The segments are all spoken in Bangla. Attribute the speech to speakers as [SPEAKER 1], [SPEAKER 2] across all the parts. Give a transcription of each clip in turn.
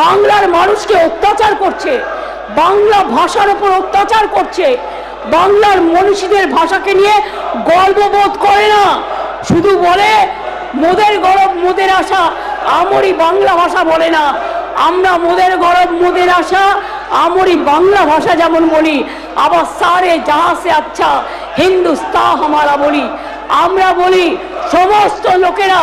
[SPEAKER 1] বাংলার মানুষকে অত্যাচার করছে, বাংলা ভাষার উপর অত্যাচার করছে, বাংলার মনীষীদের ভাষাকে নিয়ে গর্ববোধ করে না, শুধু বলে মোদের গরব মোদের আশা, আমরি বাংলা ভাষা বলে না। আমরা মোদের গরব মোদের আশা আমরি বাংলা ভাষা যেমন বলি, আবার সারে জাহা সে আচ্ছা হিন্দুস্তান হামারা বলি। আমরা বলি সমস্ত লোকেরা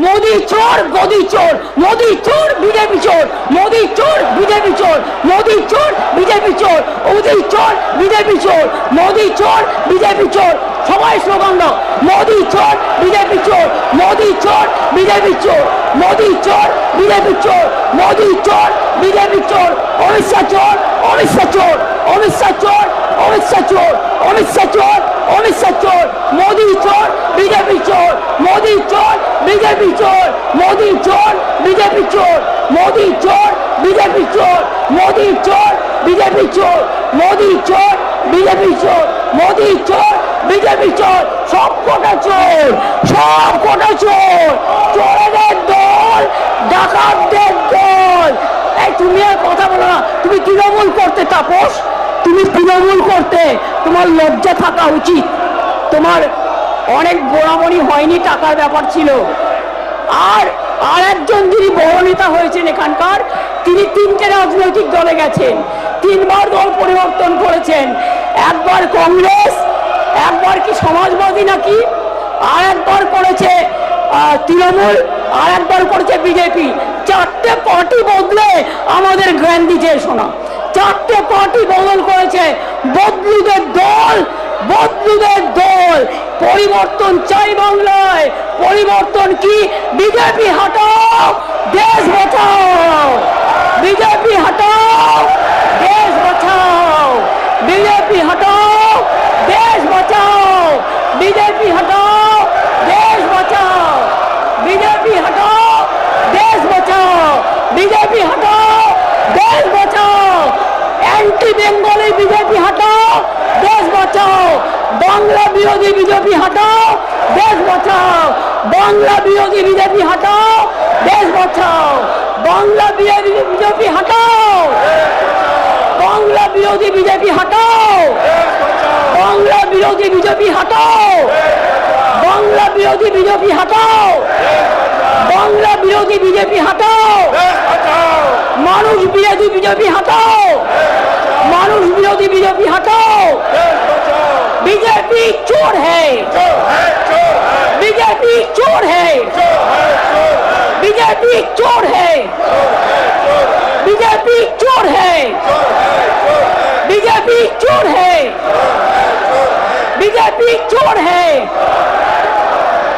[SPEAKER 1] মোদি চোর গদি চোর, মোদি চোর বিজেপি চোর, মোদি চোর বিজেপি চোর, মোদি চোর বিজেপি চোর, মোদি চোর বিজেপি চোর, মোদি চোর বিজেপি চোর। সবাই স্লোগান দাও, মোদি চোর বিজেপি চোর, মোদি চোর বিজেপি চোর, মোদি চোর বিজেপি চোর, মোদি চোর বিজেপি চোর, অমিত শাহ চোর, অমিত শাহ চোর, অমিত শাহ চোর, অমিত শাহ চোর, অমিত শাহ চোর, অমিত শাহ চোর, মোদি চোর বিজেপি চোর, মোদি চোর বিজেপি চোর, মোদি চোর বিজেপি চোর, মোদি চোর বিজেপি চোর, মোদি চোর বিজেপি চোর, মোদি চোর বিজেপি চোর, মোদি চোর বিজেপি চোর। সব কটা চোর, সব কটা চোর, চোরেদের দল, ডাকাতদের দল। এই তুমি আর কথা বলো না, তুমি তৃণমূল করতে তাপস, তুমি তৃণমূল করতে, তোমার লজ্জা থাকা উচিত। তোমার অনেক গোড়ামণি হয়নি, টাকার ব্যাপার ছিল। আর একজন যিনি বড় নেতা হয়েছেন এখানকার, তিনি 3টে রাজনৈতিক দলে গেছেন, 3বার দল পরিবর্তন করেছেন। একবার কংগ্রেস, একবার কি সমাজবাদী নাকি, আর একবার করেছে তৃণমূল, আর একবার করেছে বিজেপি। 4টে পার্টি বদলে আমাদের জ্ঞান দিচ্ছে শোনা, 4টে পার্টি বদল করেছে। বদলুদের দল, বদলুদের দল। পরিবর্তন চাই বাংলায়, পরিবর্তন কি? বিজেপি হটাও, দেশ বাঁচাও, বিজেপি হটাও, দেশ বাঁচাও, বিজেপি হটাও, দেশ বাঁচাও, বিজেপি হটাও, দেশ বাঁচাও, বিজেপি হটাও, দেশ বাঁচাও, বিজেপি হটাও, দেশ বাঁচাও। অ্যান্টি বেঙ্গলি বিজেপি হটাও, দেশ বাঁচাও। বাংলা বিরোধী বিজেপি হটাও, দেশ বাঁচাও। বাংলা বিরোধী বিজেপি হটাও, দেশ বাঁচাও। বাংলা বিরোধী বিজেপি হটাও, বাংলা বিরোধী বিজেপি হটাও, বাংলা বিরোধী বিজেপি হটাও, বাংলা বিরোধী বিজেপি হটাও, বাংলা বিরোধী বিজেপি হটাও, মানুষ বিরোধী বিজেপি হটাও, মানুষ বিরোধী বিজেপি हटाओ। बीजेपी चोर है, बीजेपी चोर है, बीजेपी चोर है, बीजेपी चोर है, बीजेपी चोर है, बीजेपी चोर है,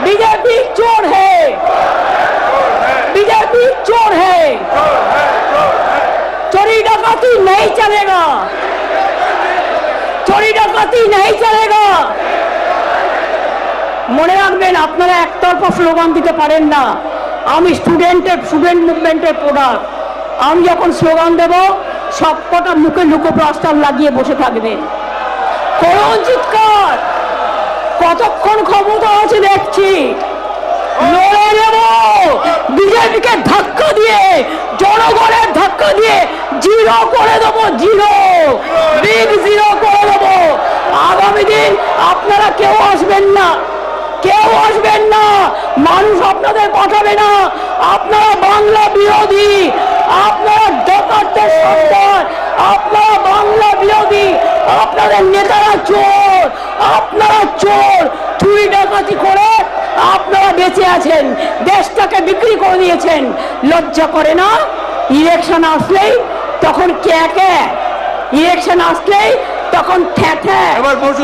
[SPEAKER 1] बीजेपी चोर है, बीजेपी चोर है। चोरी डकाती नहीं चलेगा, चोरी डकाती नहीं चलेगा। মনে রাখবেন আপনারা একতরফা স্লোগান দিতে পারেন না। আমি স্টুডেন্ট মুভমেন্টের প্রোডাক্ট। আমি যখন স্লোগান দেব সবকটা মুখে লুকোপ্লাস্টার লাগিয়ে বসে থাকবেন। করুন চিৎকার, কতক্ষণ ক্ষমতা আছে দেখছি। লড়ে নেব, বিজেপিকে ধাক্কা দিয়ে, জনগণের ধাক্কা দিয়ে জিরো করে দেবো, জিরো, বিগ জিরো করে দেবো। আগামী দিন আপনারা কেউ আসবেন না, কেউ আসবেন না, মানুষ আপনাদের পাঠাবে না। আপনারা বাংলা বিরোধী, আপনারা ডাকাতদের সন্তান, আপনারা বাংলা বিরোধী, আপনাদের নেতারা চোর, আপনারা চোর। চুরি ডাকাতি করে আপনারা বেঁচে আছেন, দেশটাকে বিক্রি করে দিয়েছেন। লজ্জা করে না? ইলেকশন আসলেই তখন কে কে, ইলেকশন আসলেই তখন ঠ্যাঁ,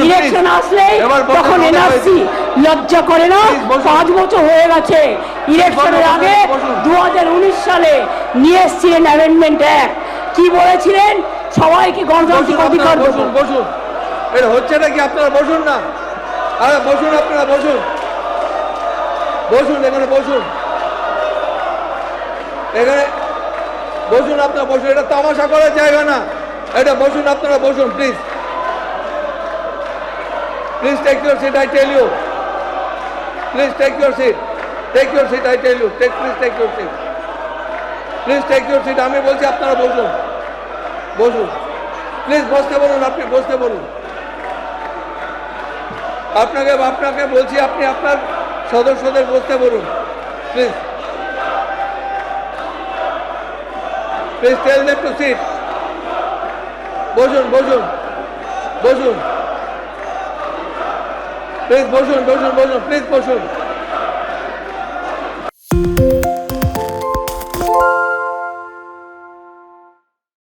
[SPEAKER 1] ইলেকশন আসলেই তখন এনআরসি। লজ্জা করে না? 5 বছর হয়ে গেছে। ইলেকশনের আগে 2019 সালে নিয়ে এসেছিলেন অ্যামেন্ডমেন্ট অ্যাক্ট। কি বলেছিলেন? সবাইকে গণতান্ত্রিক অধিকার দেবো।
[SPEAKER 2] বসুন, এটা হচ্ছে নাকি? আপনারা বসুন না, আরে বসুন, আপনারা বসুন, বসুন, এখানে বসুন, এখানে বসুন, আপনারা বসুন। এটা তামাশা করার জায়গা না, এটা বসুন, আপনারা বসুন, please, please take your seat, I tell you, please take your seat, take your seat, I tell you, please take your seat, please take your seat. আমি বলছি আপনারা বসুন, বসুন প্লিজ, বসতে বলুন, আপনি বসতে বলুন। আপনাকে বলছি আপনি আপনার সদস্যদের বসতে বলুন please. Please tell them to sit. বসুন বসুন বসুন প্লিজ, বসুন বসুন বসুন প্লিজ বসুন।